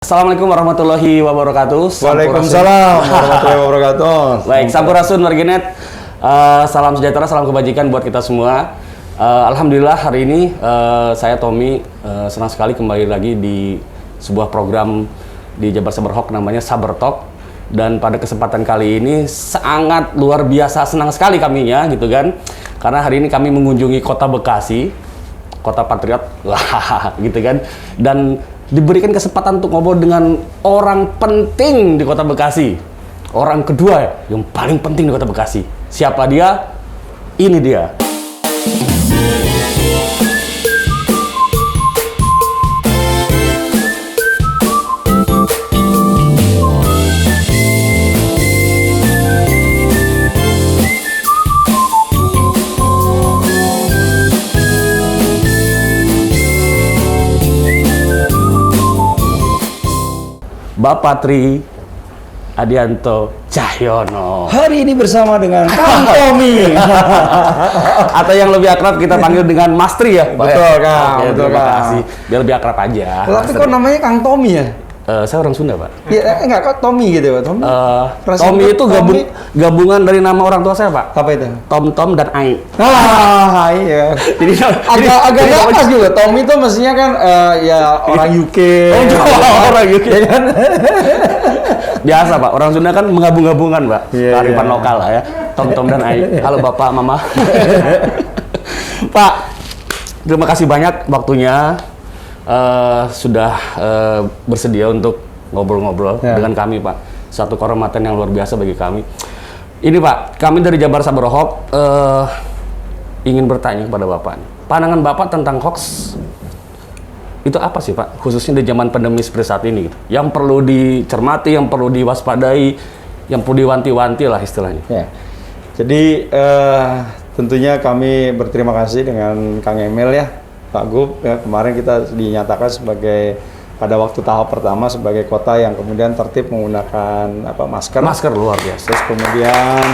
Assalamualaikum warahmatullahi wabarakatuh. Waalaikumsalam warahmatullahi wabarakatuh. Baik, Sampurasun Marginet. Salam sejahtera, salam kebajikan buat kita semua. Alhamdulillah hari ini saya Tommy senang sekali kembali lagi di sebuah program di Jabar Saberhok namanya Saber Talk. Dan pada kesempatan kali ini sangat luar biasa senang sekali kaminya gitu kan. Karena hari ini kami mengunjungi Kota Bekasi, Kota Patriot, wah gitu kan. Dan diberikan kesempatan untuk ngobrol dengan orang penting di Kota Bekasi. Orang kedua yang paling penting di Kota Bekasi. Siapa dia? Ini dia. Bapak Tri Adianto Cahyono. Hari ini bersama dengan Kang Tommy. Atau yang lebih akrab kita panggil dengan Mas Tri ya, Pak? Betul, Kang. Oke, Betul, terima Kang. kasih. Biar lebih akrab aja. Tapi kok namanya Kang Tommy ya? Saya orang Sunda, Pak. Ya, enggak, kok Tommy gitu, Pak? Tommy. Tommy itu gabungan dari nama orang tua saya, Pak. Apa itu? Tom dan Ai. Ah, iya. Jadi agak nggak pas juga. Tommy itu mestinya kan ya orang UK. Orang UK. Ya kan? Biasa, Pak. Orang Sunda kan menggabung-gabungan, Pak. Iya, Kearifan iya. lokal lah ya. Tom dan Ai. Halo Bapak, Mama. Pak, terima kasih banyak waktunya. Sudah bersedia untuk ngobrol-ngobrol dengan kami, Pak. Satu kehormatan yang luar biasa bagi kami. Ini, Pak, kami dari Jabar Saberhok ingin bertanya kepada Bapak. Pandangan Bapak tentang hoax itu apa sih, Pak? Khususnya di zaman pandemi seperti saat ini, gitu. Yang perlu dicermati, yang perlu diwaspadai, yang perlu diwanti-wanti lah istilahnya. Ya. Jadi tentunya kami berterima kasih dengan Kang Emil ya, Pak Gub. Ya, kemarin kita dinyatakan sebagai pada waktu tahap pertama sebagai kota yang kemudian tertib menggunakan masker. Masker luar biasa. Terus kemudian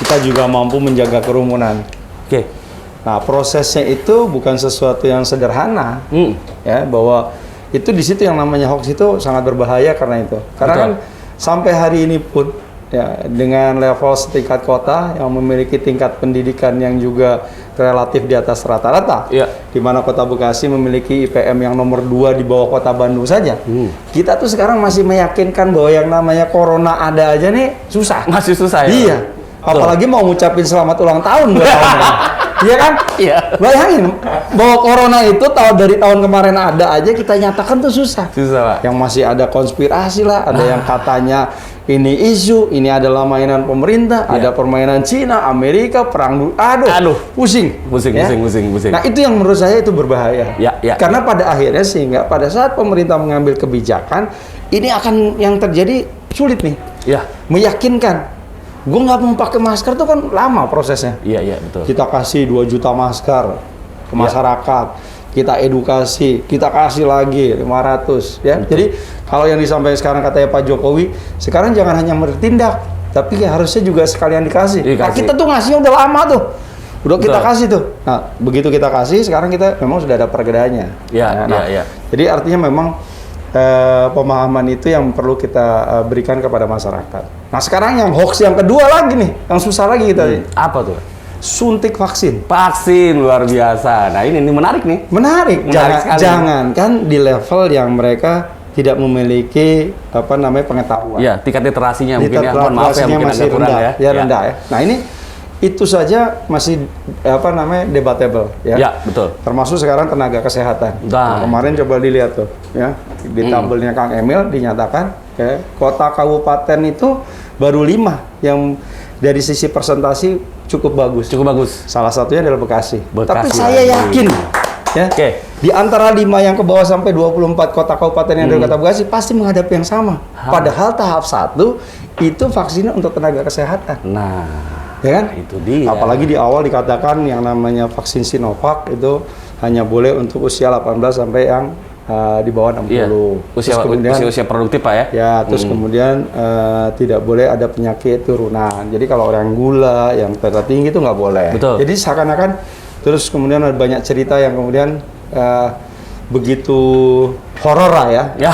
kita juga mampu menjaga kerumunan. Oke. Nah, prosesnya itu bukan sesuatu yang sederhana, ya, bahwa itu di situ yang namanya hoax itu sangat berbahaya karena itu. Karena Betul. kan sampai hari ini pun, ya, dengan level setingkat kota yang memiliki tingkat pendidikan yang juga relatif di atas rata-rata, di mana Kota Bekasi memiliki IPM yang nomor 2 di bawah Kota Bandung saja. Kita tuh sekarang masih meyakinkan bahwa yang namanya corona ada aja nih susah. Masih susah ya? Iya. Apalagi mau ngucapin selamat ulang tahun buat tahun ini. Iya kan? Iya. Bayangin bahwa corona itu dari tahun kemarin ada aja kita nyatakan tuh susah. Susah, Pak. Yang masih ada konspirasi lah, ada yang katanya ini isu, ini adalah mainan pemerintah, ada permainan Cina, Amerika, perang aduh, pusing. Pusing. Nah, itu yang menurut saya itu berbahaya. Ya. Karena pada akhirnya sehingga pada saat pemerintah mengambil kebijakan, ini akan yang terjadi sulit nih. Ya. Meyakinkan. Gue nggak mau pakai masker tuh kan lama prosesnya. Iya, betul. Kita kasih 2 juta masker ke masyarakat, kita edukasi, kita kasih lagi 500 ya. Betul. Jadi kalau yang disampaikan sekarang katanya Pak Jokowi, sekarang jangan hanya bertindak, tapi ya harusnya juga sekalian dikasih. Nah, kita tuh ngasihnya udah lama tuh. Udah kita kasih tuh. Nah, begitu kita kasih, sekarang kita memang sudah ada perbedaannya. Iya. Jadi artinya memang pemahaman itu yang perlu kita berikan kepada masyarakat. Nah, sekarang yang hoax yang kedua lagi nih, yang susah lagi kita. Apa tuh? Suntik vaksin. Vaksin luar biasa. Nah, ini menarik nih. Menarik sekali. Jangan kan di level yang mereka tidak memiliki pengetahuan. Ya, tingkat literasinya mungkin ya. Mohon maaf ya, mungkin masih agak kurang rendah, ya. rendah ya. Nah, ini itu saja masih debatable ya. Ya, betul. Termasuk sekarang tenaga kesehatan. Nah, kemarin coba dilihat tuh ya, di tabelnya Kang Emil dinyatakan ya, kota kabupaten itu baru 5 yang dari sisi presentasi cukup bagus. Salah satunya adalah Bekasi. Tapi saya yakin ya, di antara 5 yang ke bawah sampai 24 kota kabupaten yang dari kota Bekasi pasti menghadapi yang sama. Padahal tahap 1 itu vaksinnya untuk tenaga kesehatan. Nah, ya kan? Itu dia. Apalagi di awal dikatakan yang namanya vaksin Sinovac itu hanya boleh untuk usia 18 sampai yang di bawah 60. Iya. Usia produktif, Pak ya? Ya, terus kemudian tidak boleh ada penyakit turunan. Jadi kalau orang gula, yang darah tinggi itu nggak boleh. Betul. Jadi seakan-akan terus kemudian ada banyak cerita yang kemudian begitu horor lah ya. Ya.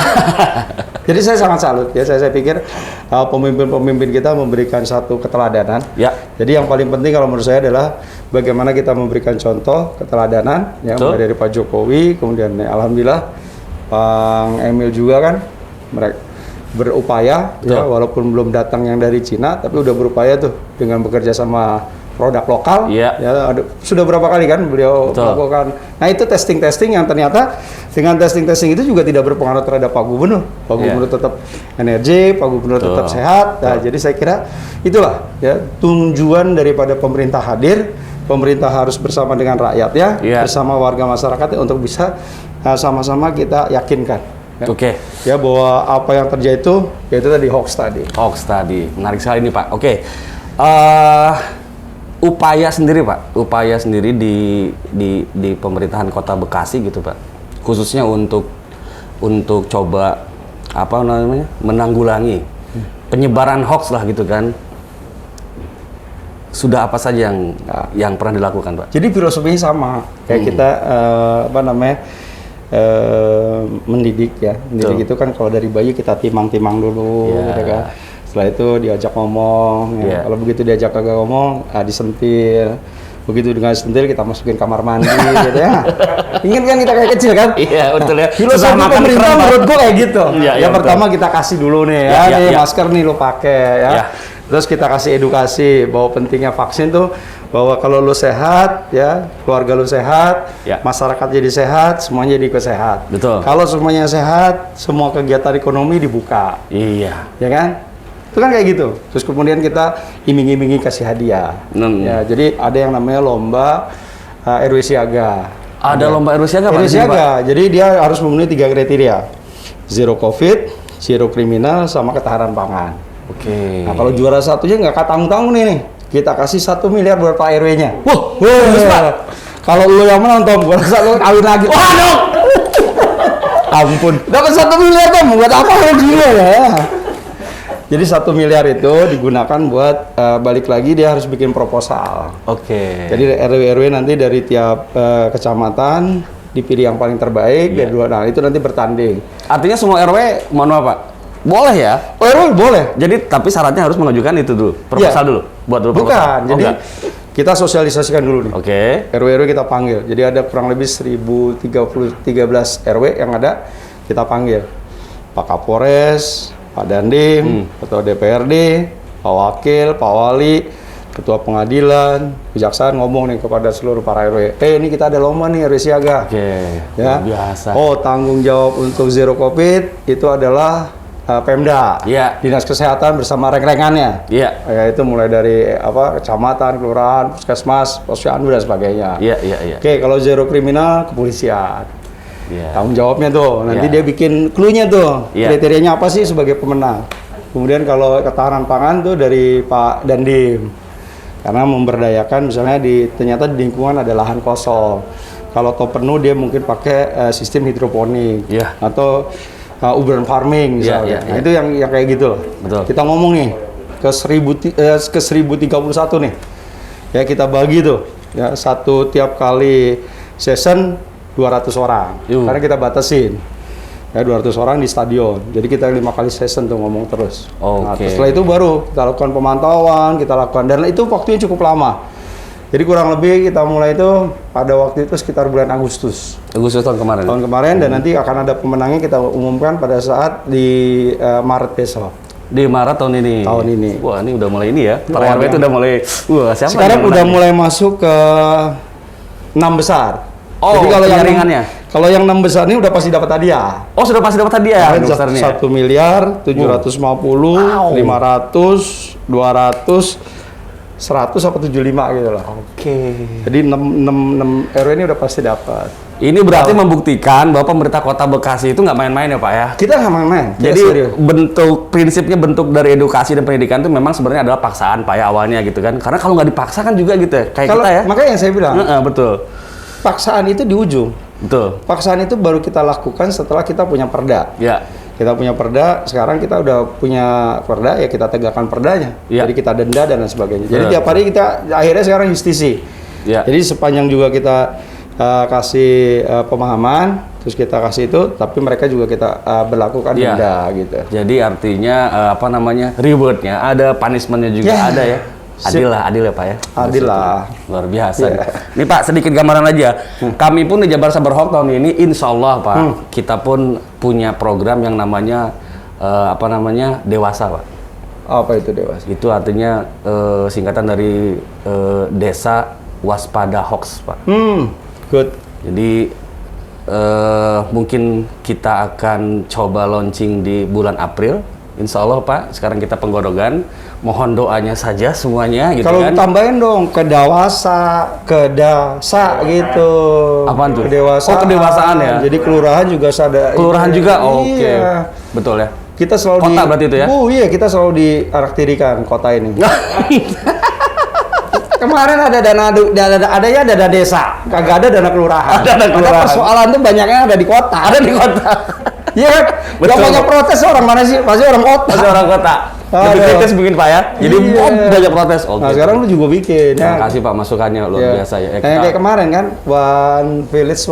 Jadi saya sangat salut ya. Saya pikir pemimpin-pemimpin kita memberikan satu keteladanan. Ya. Jadi yang paling penting kalau menurut saya adalah bagaimana kita memberikan contoh keteladanan ya, mulai dari Pak Jokowi, kemudian alhamdulillah Bang Emil juga kan mereka berupaya ya, walaupun belum datang yang dari Cina, tapi udah berupaya tuh dengan bekerja sama produk lokal. Ya, sudah berapa kali kan beliau melakukan. Nah itu testing yang ternyata dengan testing itu juga tidak berpengaruh terhadap Pak Gubernur. Pak Gubernur tetap energi, Pak Gubernur tetap sehat. Nah, jadi saya kira itulah ya tujuan daripada pemerintah hadir. Pemerintah harus bersama dengan rakyat ya, bersama warga masyarakat untuk bisa sama-sama kita yakinkan. Ya, ya bahwa apa yang terjadi itu yaitu tadi hoax tadi. Menarik sekali ini Pak. Upaya sendiri Pak, di pemerintahan Kota Bekasi gitu Pak, khususnya untuk coba apa namanya menanggulangi penyebaran hoax lah gitu kan. Sudah apa saja yang pernah dilakukan Pak? Jadi filosofinya sama kayak kita mendidik ya. Mendidik itu kan kalau dari bayi kita timang-timang dulu gitu kan. Setelah itu diajak ngomong, ya. Kalau begitu diajak kagak ngomong, disentil. Begitu dengan sentil kita masukin kamar mandi, gitu ya. Ingat kan kita kayak kecil kan? Iya betul ya. Filosofi pemerintah menurut gue kayak gitu. Yang pertama kita kasih dulu nih masker nih lo pakai ya. Terus kita kasih edukasi bahwa pentingnya vaksin tuh bahwa kalau lo sehat ya, keluarga lo sehat, masyarakat jadi sehat, semuanya jadi ikut sehat. Betul. Kalau semuanya sehat, semua kegiatan ekonomi dibuka. Iya. Ya kan? Itu kan kayak gitu. Terus kemudian kita iming-imingi kasih hadiah. Ya, jadi ada yang namanya lomba RW Siaga. Ada lomba RW Siaga Pak? RW Siaga. Jadi dia harus memenuhi 3 kriteria. Zero COVID, zero kriminal, sama ketahanan pangan. Nah, kalau juara satunya nggak tanggung-tanggung nih. Kita kasih 1 miliar buat Pak RW-nya. Wah, kalau lu yang menang, Tom, gua rasa lu kawin lagi. Waduh! Ampun. Dapat 1 miliar, Tom. Buat apa lu gila ya? Jadi 1 miliar itu digunakan buat balik lagi dia harus bikin proposal. Jadi RW-RW nanti dari tiap kecamatan dipilih yang paling terbaik dari dua. Nah, itu nanti bertanding. Artinya semua RW mohon maaf Pak. Boleh ya? RW boleh. Jadi tapi syaratnya harus mengajukan itu dulu, proposal dulu buat proposal. Bukan. Jadi kita sosialisasikan dulu nih. RW-RW kita panggil. Jadi ada kurang lebih 1013 RW yang ada kita panggil. Pak Kapolres, Pak Dandim, Ketua DPRD, Pak Wakil, Pak Wali, Ketua Pengadilan, Kejaksaan ngomong nih kepada seluruh para RW. Ini kita ada lomba nih RW Siaga. Ya. Biasa. Oh, tanggung jawab untuk zero COVID itu adalah Pemda, Dinas Kesehatan bersama reng-rengannya. Ya, itu mulai dari kecamatan, kelurahan, puskesmas, posyandu dan sebagainya. Oke, kalau zero kriminal, kepolisian. Tanggung jawabnya tuh, nanti dia bikin clue-nya tuh, kriterianya apa sih sebagai pemenang. Kemudian kalau ketahanan pangan tuh dari Pak Dandim, karena memberdayakan misalnya ternyata di lingkungan ada lahan kosong. Kalau top penuh dia mungkin pakai sistem hidroponik atau urban farming misalnya. Nah, itu yang kayak gitu loh. Kita ngomong nih ke 1031 nih. Ya kita bagi tuh ya tiap kali session 200 orang. Karena kita batasin. Ya 200 orang di stadion. Jadi kita 5 kali session tuh ngomong terus. Nah, setelah itu baru kita lakukan pemantauan, dan itu waktunya cukup lama. Jadi kurang lebih kita mulai itu pada waktu itu sekitar bulan Agustus tahun kemarin. Dan nanti akan ada pemenangnya kita umumkan pada saat di Maret besok. Di Maret tahun ini. Wah, ini udah mulai ini ya. Para RW itu udah mulai. Siapa sekarang udah mulai masuk ke 6 besar. Jadi kalau yang 6 besar ini udah pasti dapat hadiah. Oh, sudah pasti dapat hadiah. 1 miliar 750, 500, 200. 100 apa 75 gitu loh. Jadi 6 RW ini udah pasti dapat. Ini berarti membuktikan bahwa pemerintah Kota Bekasi itu nggak main-main ya Pak ya? Kita nggak main-main. Jadi prinsipnya dari edukasi dan pendidikan itu memang sebenarnya adalah paksaan Pak ya awalnya gitu kan? Karena kalau nggak dipaksa kan juga gitu ya, kita ya. Makanya yang saya bilang. Betul. Paksaan itu di ujung. Betul. Paksaan itu baru kita lakukan setelah kita punya perda. Kita punya perda, sekarang kita udah punya perda, ya kita tegakkan perdanya. Jadi kita denda dan lain sebagainya. Jadi tiap hari kita akhirnya sekarang justisi. Jadi sepanjang juga kita kasih pemahaman, terus kita kasih itu, tapi mereka juga kita berlakukan Iya. denda gitu. Jadi artinya apa namanya, rewardnya ada, punishmentnya juga Ya. ada ya. Adil ya Pak ya. Adil lah. Luar biasa. Iya. Nih Pak, sedikit gambaran aja. Kami pun di Jabar Sabar Hoax tahun ini, insya Allah Pak, kita pun punya program yang namanya apa namanya, dewasa Pak. Apa itu dewasa? Itu artinya singkatan dari Desa Waspada Hoax Pak. Good. Jadi mungkin kita akan coba launching di bulan April. Insya Allah Pak, sekarang kita penggodogan. Mohon doanya saja semuanya gitu Kalau kan. tambahin dong ke dewasa, ke dasa gitu. Apaan tuh? Kedewasaan. Oh, kedewasaan ya. Jadi kelurahan juga ada. Kelurahan juga? Oke. Iya. Betul ya. Kita selalu Kota berarti itu ya? Iya, kita selalu diaraktirikan kota ini. Kemarin ada dana desa, kagak ada dana kelurahan. Ada dana kelurahan. Maka persoalan tuh banyaknya ada di kota. Ada di kota. Iya kan? Betul. Yang banyak protes orang mana sih? Pasti orang kota. Masih orang kota. Lebih Aduh. kritis mungkin Pak ya. Jadi Iya. banyak protes. Oke. Nah, sekarang lu juga bikin ya. Terima kasih Pak masukannya luar biasa ya. Kayak kemarin kan, one village,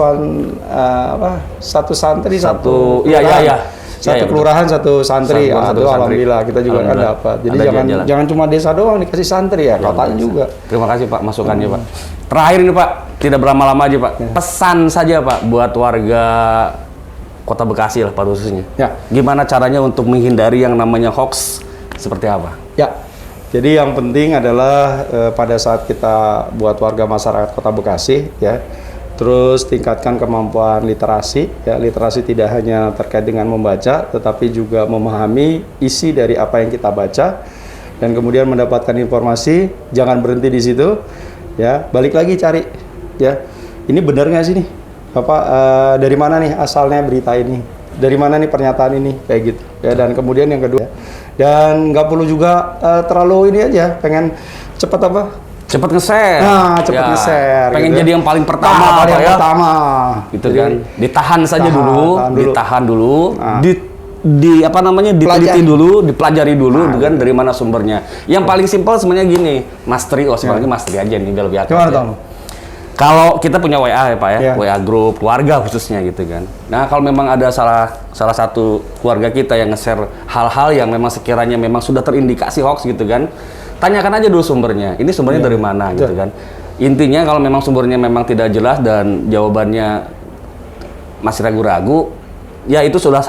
satu santri, Satu- iya, kelurahan. iya. Satu Iya, iya, kelurahan, satu santri. Satu Aduh, santri. alhamdulillah kita juga kan Alhamdulillah. dapat. Jadi Ada jangan jalan. jangan cuma desa doang dikasih santri ya, kotanya juga. Terima kasih Pak masukannya Pak. Terakhir ini Pak, tidak berlama-lama aja Pak. Pesan saja Pak buat warga Kota Bekasi lah pada khususnya. Ya. Gimana caranya untuk menghindari yang namanya hoax seperti apa? Ya. Jadi yang penting adalah pada saat kita buat warga masyarakat Kota Bekasi ya, terus tingkatkan kemampuan literasi ya. Literasi tidak hanya terkait dengan membaca, tetapi juga memahami isi dari apa yang kita baca dan kemudian mendapatkan informasi. Jangan berhenti di situ ya, balik lagi cari ya. Ini benar nggak sih nih? Dari mana nih asalnya berita ini? Dari mana nih pernyataan ini? Kayak gitu ya. Dan kemudian yang kedua, dan nggak perlu juga terlalu ini aja, pengen cepat apa? Cepat nge-share. Nah, cepat nge-share. Pengen gitu. jadi yang paling pertama paling Pak ya. pertama. Gitu kan. Ditahan saja Tahan dulu, dulu. ditahan dulu, Nah. di apa namanya, diteliti Pelajari. dulu, dipelajari dulu kan dari mana sumbernya. Yang paling simpel sebenarnya gini, Mas Tri, sebenarnya Mas Tri aja nih biar lebih akrab. Gimana ya. Tom? Kalau kita punya WA ya Pak ya, Iya. WA grup keluarga khususnya gitu kan. Nah kalau memang ada salah satu keluarga kita yang nge-share hal-hal yang memang sekiranya memang sudah terindikasi hoax gitu kan, tanyakan aja dulu sumbernya. Ini sumbernya dari mana gitu kan. Intinya kalau memang sumbernya memang tidak jelas dan jawabannya masih ragu-ragu, ya itu sudah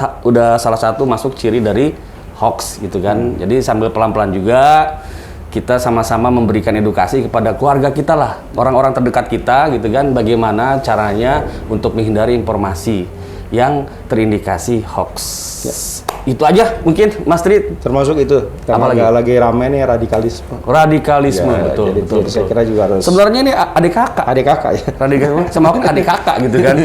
salah satu masuk ciri dari hoax gitu kan. Jadi sambil pelan-pelan juga kita sama-sama memberikan edukasi kepada keluarga kita lah, orang-orang terdekat kita gitu kan, bagaimana caranya untuk menghindari informasi yang terindikasi hoax. Ya. Itu aja mungkin Mas Tri. Termasuk itu, Apa karena lagi rame nih radikalisme. Radikalisme, Ya, betul, jadi betul, saya kira juga harus. Sebenarnya ini adik kakak. Adik kakak ya. Radikalisme sama kan adik kakak gitu kan.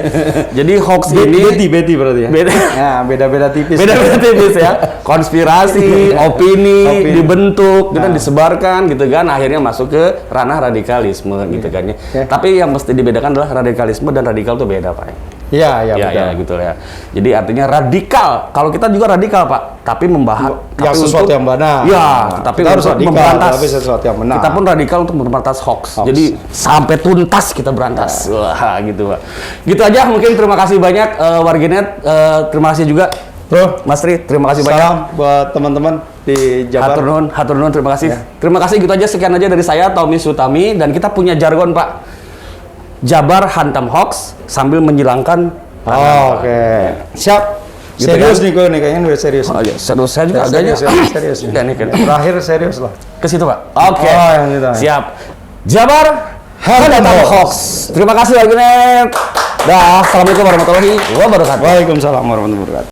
Jadi hoax ini Beti berarti ya. Beda. Nah, beda-beda tipis. Beda-beda tipis ya. Konspirasi, opini dibentuk, gitu kan, Nah. disebarkan gitu kan, akhirnya masuk ke ranah radikalisme gitu kan ya. Tapi yang mesti dibedakan adalah radikalisme dan radikal itu beda Pak. Iya, Ya, betul. ya gitu ya. Jadi artinya radikal. Kalau kita juga radikal Pak, tapi membahas Yang sesuatu yang benar. Ya, tapi Kita harus untuk radikal, memberantas. tapi sesuatu yang benar. Kita pun radikal untuk memberantas hoax. Jadi sampai tuntas kita berantas. Wah, gitu Pak. Gitu aja mungkin, terima kasih banyak warganet. Terima kasih juga Bro, Mas Tri, terima kasih banyak. salam buat teman-teman di Jabar. Hatur nuhun, terima kasih. Ya. Terima kasih, gitu aja, sekian aja dari saya, Tommy Sutami, dan kita punya jargon Pak. Jabar hantam hoax sambil menghilangkan. Oke. Siap. Gitu Serius kan? nih gue nih, kayaknya udah serius. Oh, iya, serius saya juga Serius, agaknya. serius nih. Udah nih, kan. Terakhir serius lah. Ke situ Pak. Oke. Oh, yang itu. Siap. Jabar hantam hoax. Terima kasih warganet. Dah, assalamualaikum warahmatullahi wabarakatuh. Waalaikumsalam warahmatullahi wabarakatuh.